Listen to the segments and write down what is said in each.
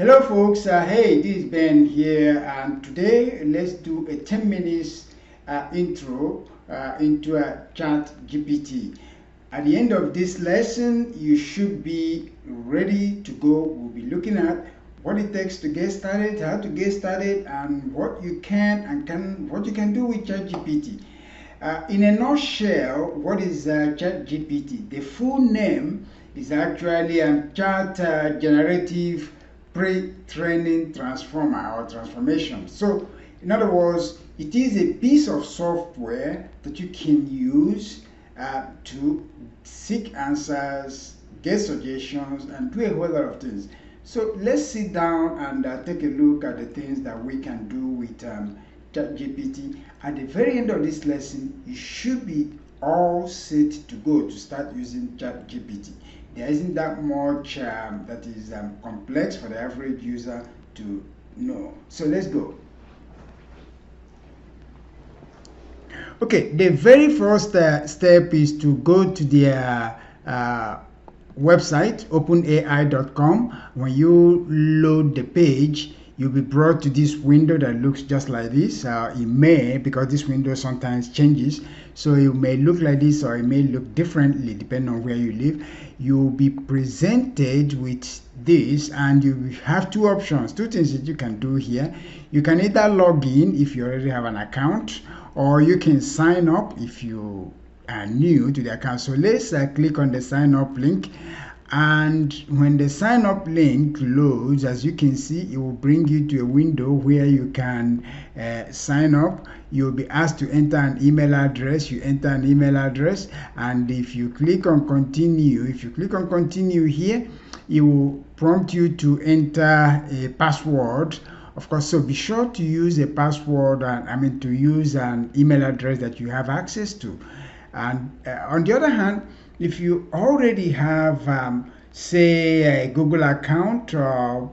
Hello folks, hey, this is Ben here, and today let's do a 10 minutes intro into a ChatGPT. At the end of this lesson, you should be ready to go. We'll be looking at what it takes to get started, how to get started, and what you can what you can do with ChatGPT. In a nutshell, what is ChatGPT? The full name is actually Chat Generative Pre-training Transformer or transformation. So, in other words, it is a piece of software that you can use to seek answers, get suggestions, and do a whole lot of things. So let's sit down and take a look at the things that we can do with ChatGPT. At the very end of this lesson, you should be all set to go to start using ChatGPT. There isn't that much that is complex for the average user to know. So let's go. Okay, the very first step is to go to their website, openai.com. When you load the page, you'll be brought to this window that looks just like this. It may, because this window sometimes changes, so it may look like this or it may look differently depending on where you live. You'll be presented with this, and you have two options, two things that you can do here. You can either log in if you already have an account, or you can sign up if you are new to the account. So let's click on the sign up link, and when the sign up link loads, as you can see, it will bring you to a window where you can sign up. You'll be asked to enter an email address. You enter an email address, and if you click on continue, here, it will prompt you to enter a password. Of course, so be sure to use a password, and to use an email address that you have access to. And on the other hand, if you already have, say, a Google account or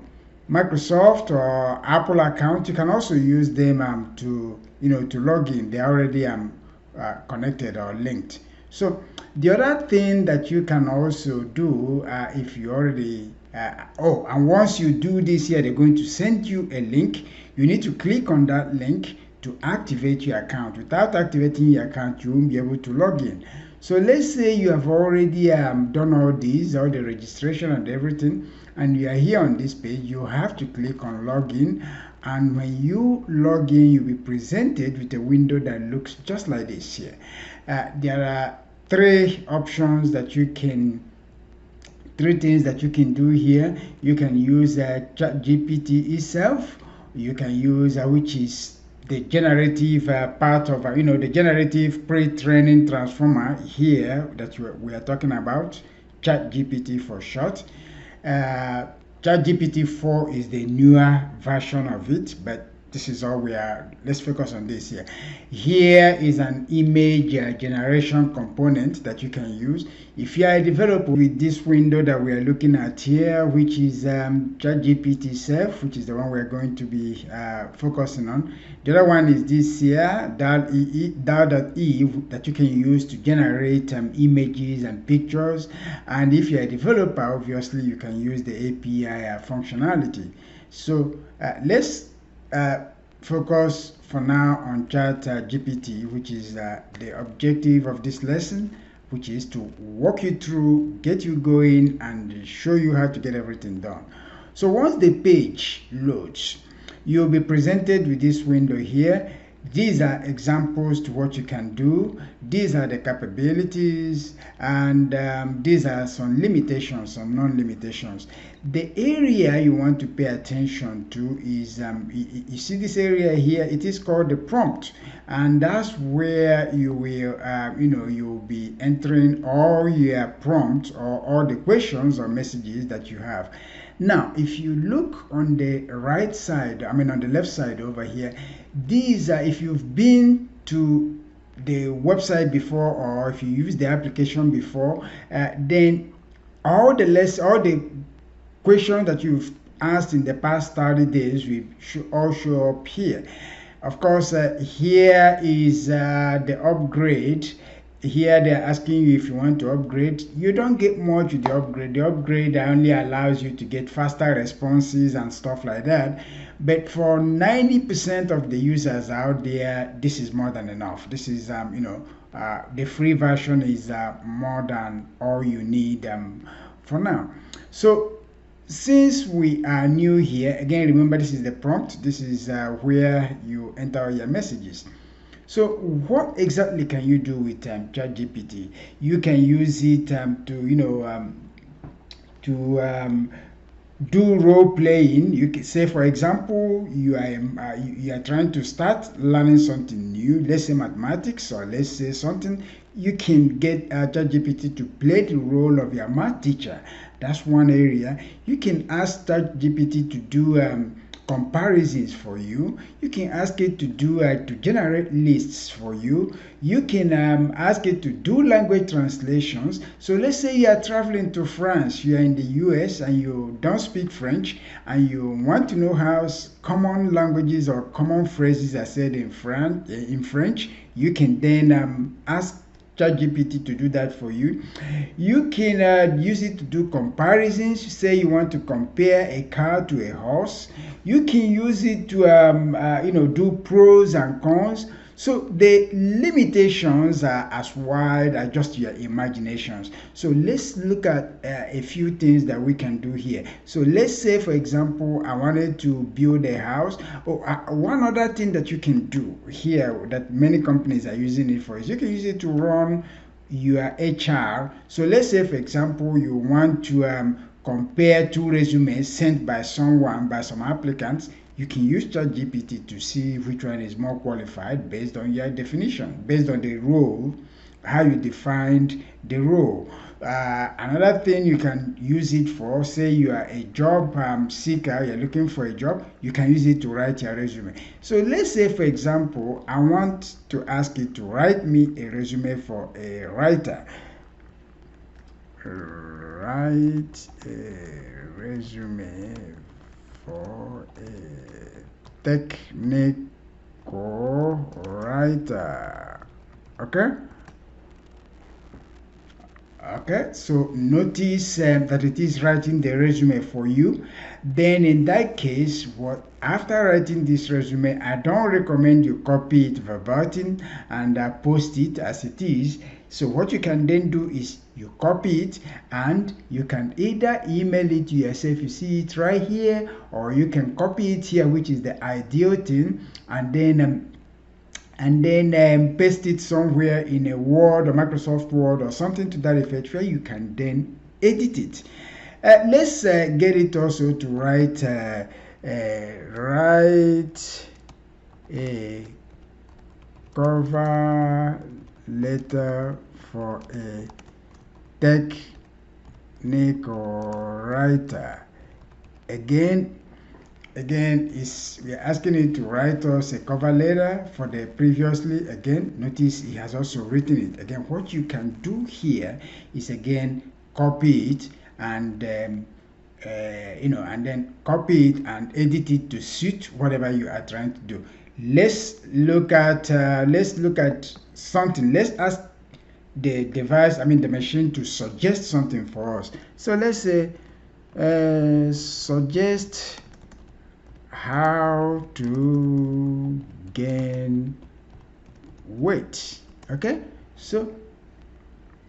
Microsoft or Apple account, you can also use them to log in. They're already connected or linked. So the other thing that you can also do, if you already and once you do this here, they're going to send you a link. You need to click on that link to activate your account. Without activating your account, you won't be able to log in. So let's say you have already done all the registration and everything, and you are here on this page. You have to click on login, and when you log in, you'll be presented with a window that looks just like this here. There are three things that you can do here. You can use ChatGPT itself. You can use which is the generative part of the generative pre-training transformer here that we are talking about, ChatGPT for short. ChatGPT 4 is the newer version of it, but this is all let's focus on this here. Here is an image generation component that you can use. If you are a developer, with this window that we are looking at here, which is ChatGPT itself, which is the one we're going to be focusing on. The other one is this here, DAL.E, that you can use to generate images and pictures. And if you're a developer, obviously you can use the API functionality. So let's focus for now on ChatGPT, which is the objective of this lesson, which is to walk you through, get you going, and show you how to get everything done. So once the page loads, you'll be presented with this window here. These are examples to what you can do. These are the capabilities, and these are some limitations, some non-limitations. The area you want to pay attention to is, you see this area here, it is called the prompt, and that's where you will, you'll be entering all your prompts or all the questions or messages that you have. Now, if you look on the right side, on the left side over here, these are, if you've been to the website before or if you used the application before, then all the questions that you've asked in the past 30 days will all show up here. Of course, here is the upgrade here they're asking you if you want to upgrade. You don't get much with the upgrade. The upgrade only allows you to get faster responses and stuff like that. But for 90% of the users out there, this is more than enough. This is the free version is more than all you need for now. So since we are new here, again, remember this is the prompt. This is where you enter your messages. So what exactly can you do with ChatGPT? You can use it to do role playing. You can say, for example, you are trying to start learning something new, let's say mathematics, or let's say something. You can get ChatGPT to play the role of your math teacher. That's one area. You can ask ChatGPT to do comparisons for you. You can ask it to do to generate lists for you. You can ask it to do language translations. So let's say you are traveling to France, you are in the US and you don't speak French, and you want to know how common languages or common phrases are said in French. You can then ask ChatGPT to do that for you. You can use it to do comparisons. Say you want to compare a car to a horse. You can use it to do pros and cons. So the limitations are as wide as just your imaginations. So let's look at a few things that we can do here. So let's say, for example, I wanted to build a house. One other thing that you can do here that many companies are using it for is you can use it to run your HR. So let's say, for example, you want to compare two resumes sent by some applicants. You can use ChatGPT to see which one is more qualified based on your definition, based on the role, how you defined the role. Another thing you can use it for, say you are a job seeker, you're looking for a job, you can use it to write your resume. So let's say, for example, I want to ask it to write me a resume for a writer. Write a resume for a technical writer. Okay, so notice that it is writing the resume for you. Then in that case, after writing this resume, I don't recommend you copy it verbatim and post it as it is. So what you can then do is you copy it and you can either email it to yourself, you see it right here, or you can copy it here, which is the ideal thing, and then paste it somewhere in a Word or Microsoft Word or something to that effect, where you can then edit it. Let's get it also to write a cover letter for a technical writer. Again, we are asking it to write us a cover letter for the previously. Again, notice he has also written it. Again, what you can do here is again copy it and and then copy it and edit it to suit whatever you are trying to do. Let's look at something. Let's ask the the machine, to suggest something for us. So let's say suggest how to gain weight. Okay, so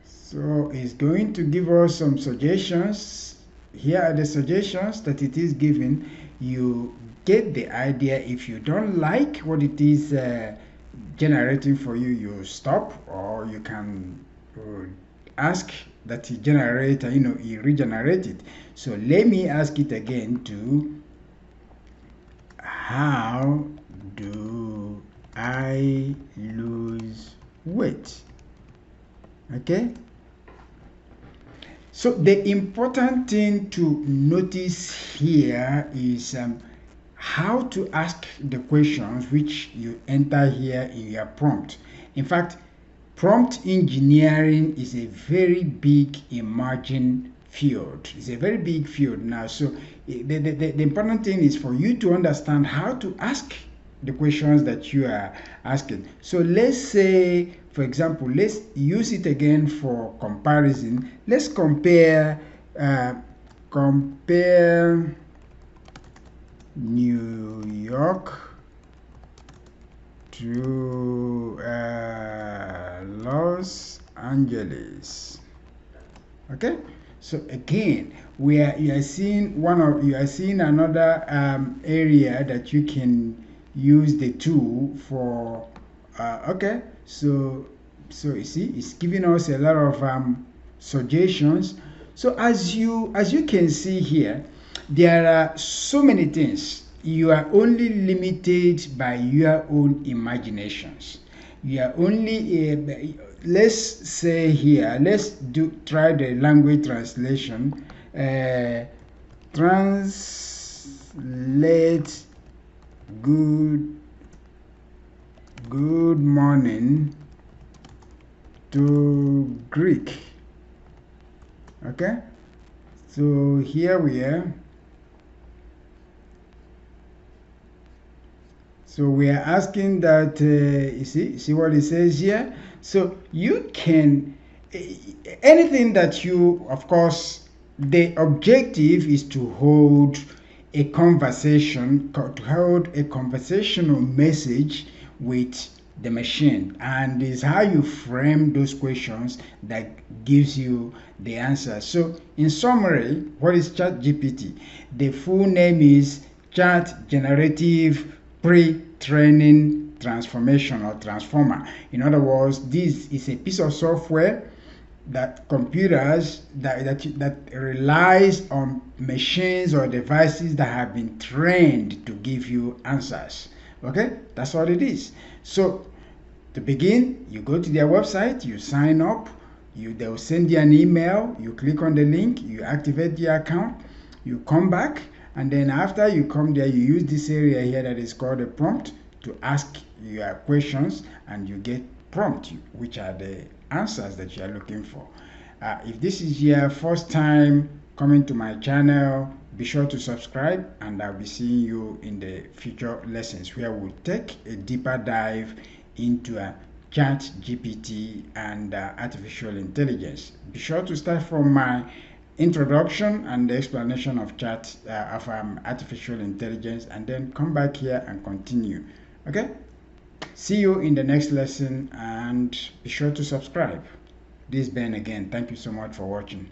it's going to give us some suggestions. Here are the suggestions that it is giving. You get the idea. If you don't like what it is generating for you, you stop, or you can ask that he generate, he regenerate it. So let me ask it again to, how do I lose weight? Okay, so the important thing to notice here is how to ask the questions which you enter here in your prompt. In fact, prompt engineering is a very big emerging field. It's a very big field now. So the important thing is for you to understand how to ask the questions that you are asking. So let's say, for example, let's use it again for comparison. Let's compare New York to Los Angeles. Okay, so again, you are seeing another area that you can use the tool for. Okay, so you see, it's giving us a lot of suggestions. So as you can see here, there are so many things. You are only limited by your own imaginations. You are only let's say here, let's try the language translation. Translate good morning to Greek. Okay, so here we are. So we are asking that, you see what it says here? So you can, anything that you, of course, the objective is to hold a conversation, to hold a conversational message with the machine, and is how you frame those questions that gives you the answer. So in summary, what is ChatGPT? The full name is Chat Generative Pre-training Transformation or Transformer. In other words, this is a piece of software that computers that relies on machines or devices that have been trained to give you answers. Okay, that's what it is. So to begin, you go to their website, you sign up, they will send you an email, you click on the link, you activate the account, you come back, and then after you come there, you use this area here that is called a prompt to ask your questions, and you get prompt, which are the answers that you are looking for. If this is your first time coming to my channel, be sure to subscribe, and I'll be seeing you in the future lessons where we'll take a deeper dive into ChatGPT and artificial intelligence. Be sure to start from my introduction and the explanation of artificial intelligence, and then come back here and continue. Okay, see you in the next lesson, and be sure to subscribe. This is Ben again. Thank you so much for watching.